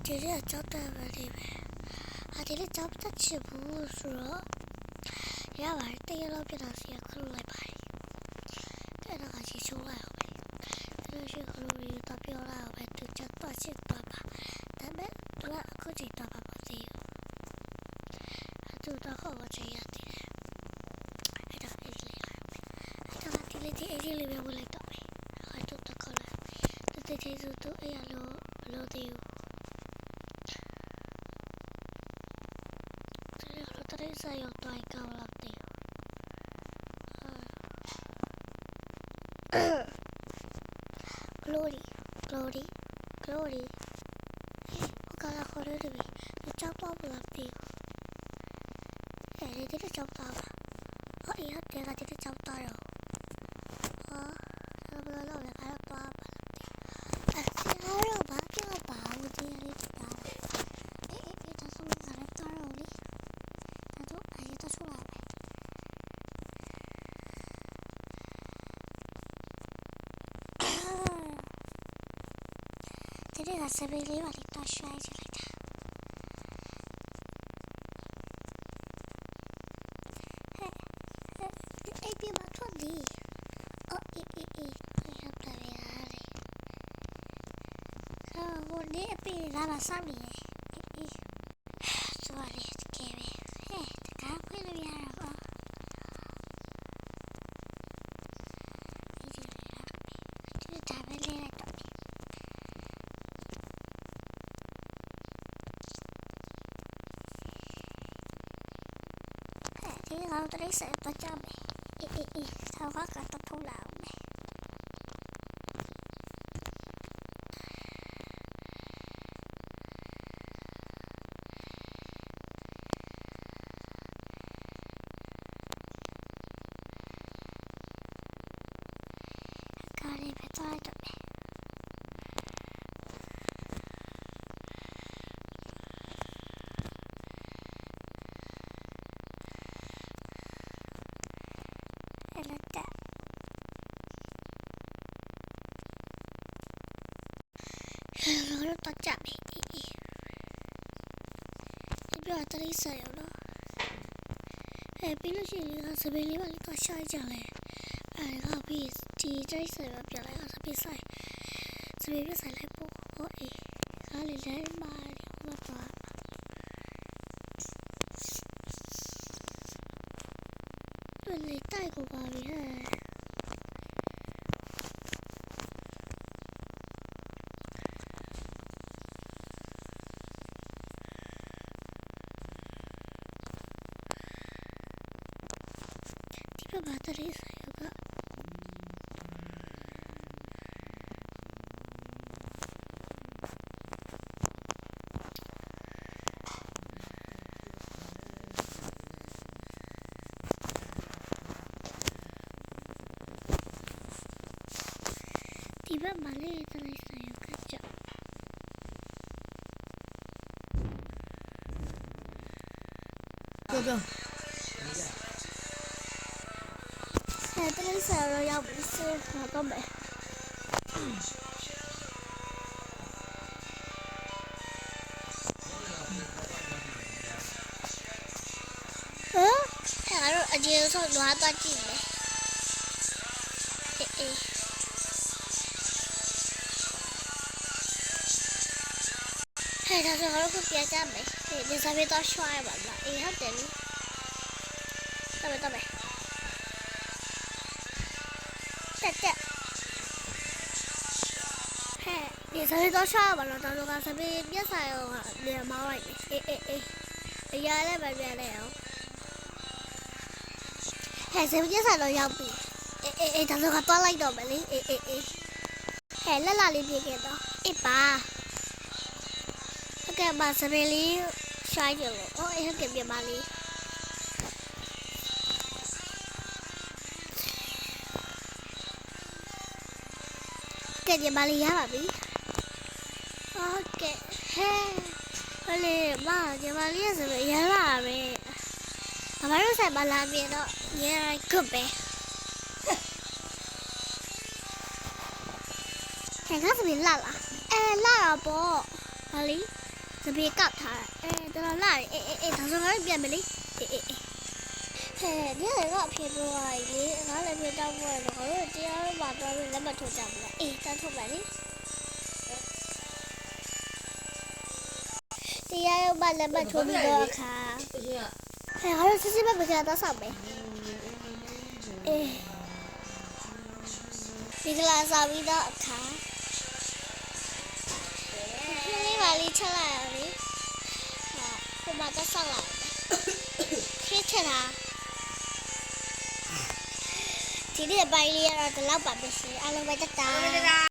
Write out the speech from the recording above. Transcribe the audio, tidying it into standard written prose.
ဒီလေးကြောက်တယ်ပဲဒီပဲဒီလေးကြောက်တတ်ချင်ဘူးဆိုတော့ရပါတယ်တရလောက်ပြတာစီခလို့လိုက်ပါတယ်တဲ့တော့ချီချိုးလိုက်အောင်ပဲဒီလိုရှိခလို့ရတော့ပြောလိုက်အောင်ပဲသူချက်တော့ချစ်တော့ပါဒါပေမဲ့သူကအခုချိန်တော့ပါမသိဘူးသူတော့ခေါ်ချင်ရတယ်အဲ့တော့အဲ့ဒီလေးလိုက်အဲ့တော့ဒီလေးပဲဝင်လိုက်တော့မယ်အဲ့တော့ခေါ်လိုက်သူတချေစုသူအဲ့ရလို့သေးဘူးတရေစာရောက်တော့ကောင်းလာတယ်Glory ဟိုကလာခေါ်ရတယ်ဒီကြောက်တော့မလားဒီဒီကြောက်တော့ဟောအေးဟာတဲ့ကဒီကြောက်တော့ဟာဘယ်လိုလဲကတော့ပါအဲ့ဒါတော့ဘာပြောပါဦးဒီလေးတာအေးဒါဆိုလည်းကတော့လေဒါတော့အဲ့ဒါဆိုလာဒီကစပယ်လေးပါလိတော့ရှိုင်းချလိုက်တာအေးပြမထွက်ဒီအော်အေးရောက်တာပဲလေဟိုနေအပြေလာပါစောင့်နေအေးဆိုရလေကဲပဲတကားခွင့်လို့ရတော့ဒီဒါပဲလေးလိုက်တော့ဒီကောင်တရိစတော့ကြမယ်အေးဆောက်ကတော့ထုတ်လာအောင်မယ်ကားလေးပဲတော့တော့မယ်เราต้องจับให้ดีที่พี่อาจจะได้ใส่แล้วพี่ลูกชิ้นนี้สเปรย์มันก็ใช่จังเลยก็พี่ที่ได้ใส่แบบอะไรก็สเปรย์ใส่สเปรย์ใส่อะไรปุ๊บก็เลยได้มาเดี๋ยวมาต่อมันเลยใต้กว่าพี่ฮะバッテリー作用がဒီဘက်မှာလေးတလေးဆိုင်ရကကြပြောတလေးဆရာတော့ရောက်ပြီစေငါတော့မယ်အဲ့တော့အကျေဆုံးလွားသွားကြည့်မယ်အေးဟဲ့ဒါဆိုတော့ခုပြကြမယ်ဒီစားပြတော့ရှွားပါလားအေးဟုတ်တယ်တော့မယ်တက်ဒီစားပြတော့ရှွားပါလားတော့ကစားပြပြဆိုင်ရောလေမောင်းလိုက်အေးအရာလည်းပဲပြန်လဲအောင်စားပြဆိုင်တော့ရောက်ပြီအေးဒါဆိုကတော့လိုက်တော့မယ်လေအေးလက်လာလေးပြေခဲ့တော့အေးပါကဲပါစပယ်လေးရှိုင်းကြလို့အေးဟုတ်ကဲ့ပြန်ပါလေးကဲပြန်ပါလေးရပါပြီဟုတ်ကဲ့ဟဲ့လေမပြန်ပါလေးစပယ်ရလာပဲဘာလို့ဆိုင်မလာပြင်တော့ရဲကုတ်ပဲဟဲ့ကစပယ်လာတာပေါ့ဘာလီ တပြေကောက်ထားတာတော်လာအေးဒါဆိုငါတို့ပြန်မယ်လေအေးဟဲ့ညကအဖြစ်တော့လေငါလည်းပြတောက်ဖို့တော့ငါတို့တရားတော့ပါတော့လက်မထိုးကြဘူးလားအေးတန်းထုတ်ပါလေတရားတော့ပါလက်မထိုးပြီးတော့အခါဟဲ့ငါတို့စစ်စစ်ပဲပြန်တော့ဆောက်မယ်အေးဒီကလာစားပြီးတော့အခါလေးပါလေးချက်လိုက်ရလေဟာဟိုမှာတော့ဆောက်လိုက်ခင်းချတာဒီနေ့ပိုင်းလေးကတော့ဒီလောက်ပါပဲရှင်အားလုံးပဲတက်တာ